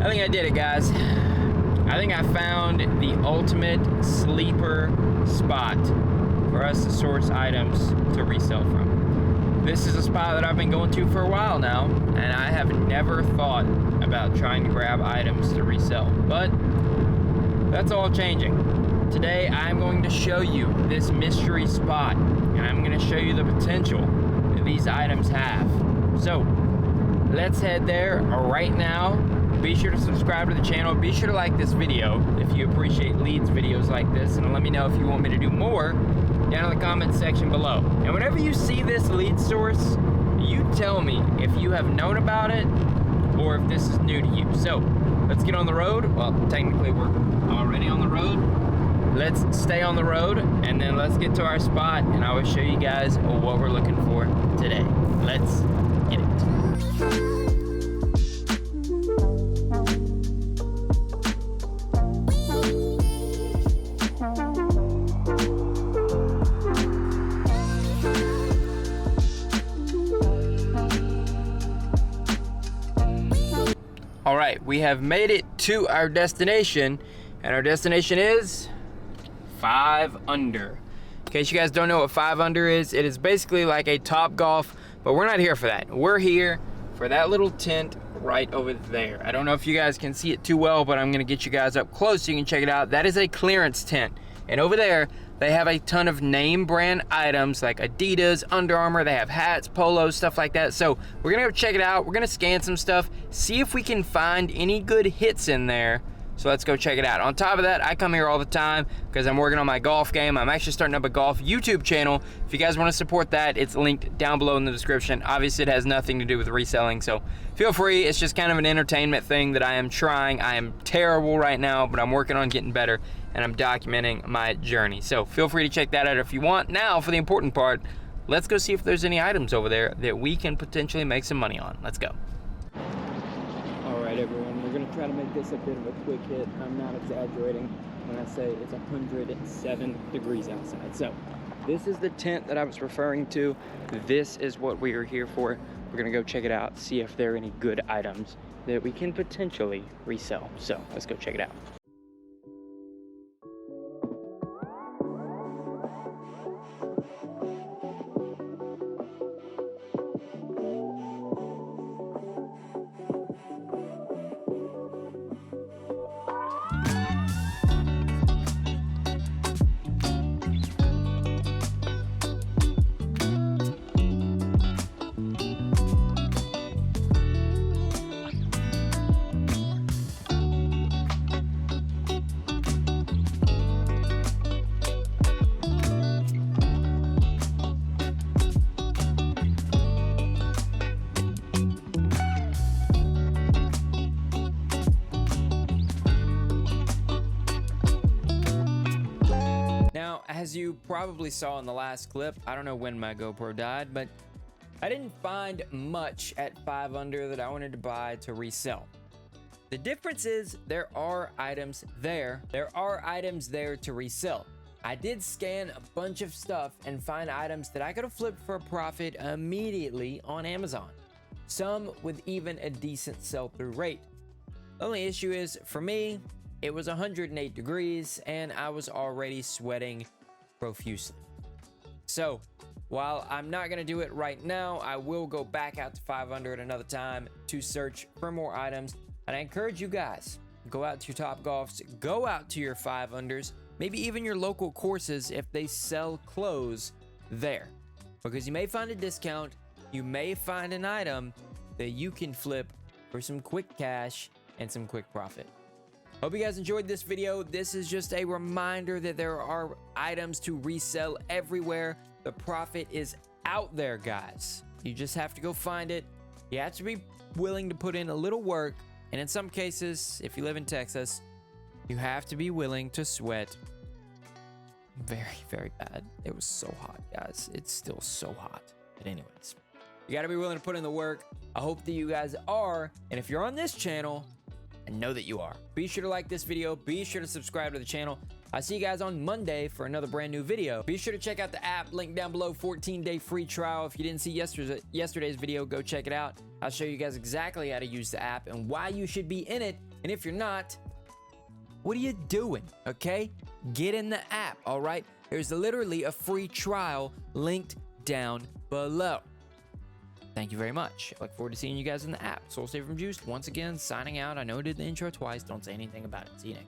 I think I did it, guys. I think I found the ultimate sleeper spot for us to source items to resell from. This is a spot that I've been going to for a while now, and I have never thought about trying to grab items to resell, but that's all changing. Today, I'm going to show you this mystery spot, and I'm going to show you the potential that these items have. So, let's head there right now. Be sure to subscribe to the channel. Be sure to like this video if you appreciate leads videos like this, and let me know if you want me to do more down in the comments section below. And whenever you see this lead source, you tell me if you have known about it or if this is new to you. So let's get on the road. Well, technically we're already on the road. Let's stay on the road, and then let's get to our spot, and I will show you guys what we're looking for today. Let's get it. All right, we have made it to our destination, and our destination is 5 Under. In case you guys don't know what 5 Under is, it is basically like a Top Golf, but we're not here for that. We're here for that little tent right over there. I don't know if you guys can see it too well, but I'm gonna get you guys up close so you can check it out. That is a clearance tent, and over there, they have a ton of name brand items like Adidas, Under Armour. They have hats, polos, stuff like that. So we're gonna go check it out. We're gonna scan some stuff, see if we can find any good hits in there. So let's go check it out. On top of that, I come here all the time because I'm working on my golf game. I'm actually starting up a golf YouTube channel. If you guys want to support that, it's linked down below in the description. Obviously, it has nothing to do with reselling, so feel free. It's just kind of an entertainment thing that I am trying. I am terrible right now, but I'm working on getting better, and I'm documenting my journey. So feel free to check that out if you want. Now, for the important part, let's go see if there's any items over there that we can potentially make some money on. Let's go. All right, everyone, we're gonna try to make this a bit of a quick hit. I'm not exaggerating when I say it's 107 degrees outside. So this is the tent that I was referring to. This is what we are here for. We're gonna go check it out, see if there are any good items that we can potentially resell. So let's go check it out. As you probably saw in the last clip, I don't know when my GoPro died, but I didn't find much at 5 Under that I wanted to buy to resell. The difference is there are items there. There are items there to resell. I did scan a bunch of stuff and find items that I could have flipped for a profit immediately on Amazon. Some with even a decent sell-through rate. The only issue is, for me, it was 108 degrees and I was already sweating profusely. So while I'm not gonna do it right now, I will go back out to 5 Under at another time to search for more items. And I encourage you guys, go out to your Top Golfs, go out to your 5 Unders, maybe even your local courses if they sell clothes there, because you may find a discount, you may find an item that you can flip for some quick cash and some quick profit. Hope you guys enjoyed this video. This is just a reminder that there are items to resell everywhere. The profit is out there, guys. You just have to go find it. You have to be willing to put in a little work. And in some cases, if you live in Texas, you have to be willing to sweat very, very bad. It was so hot, guys. It's still so hot. But anyways, you got to be willing to put in the work. I hope that you guys are. And if you're on this channel, I know that you are. Be sure to like this video. Be sure to subscribe to the channel. I'll see you guys on Monday for another brand new video. Be sure to check out the app, link down below, 14-day free trial. If you didn't see yesterday's video, go check it out. I'll show you guys exactly how to use the app and why you should be in it And if you're not, what are you doing? Okay? Get in the app, all right? There's literally a free trial linked down below. Thank you very much. I look forward to seeing you guys in the app. Soul Saver from Juiced, once again, signing out. I know I did the intro twice. Don't say anything about it. See you next.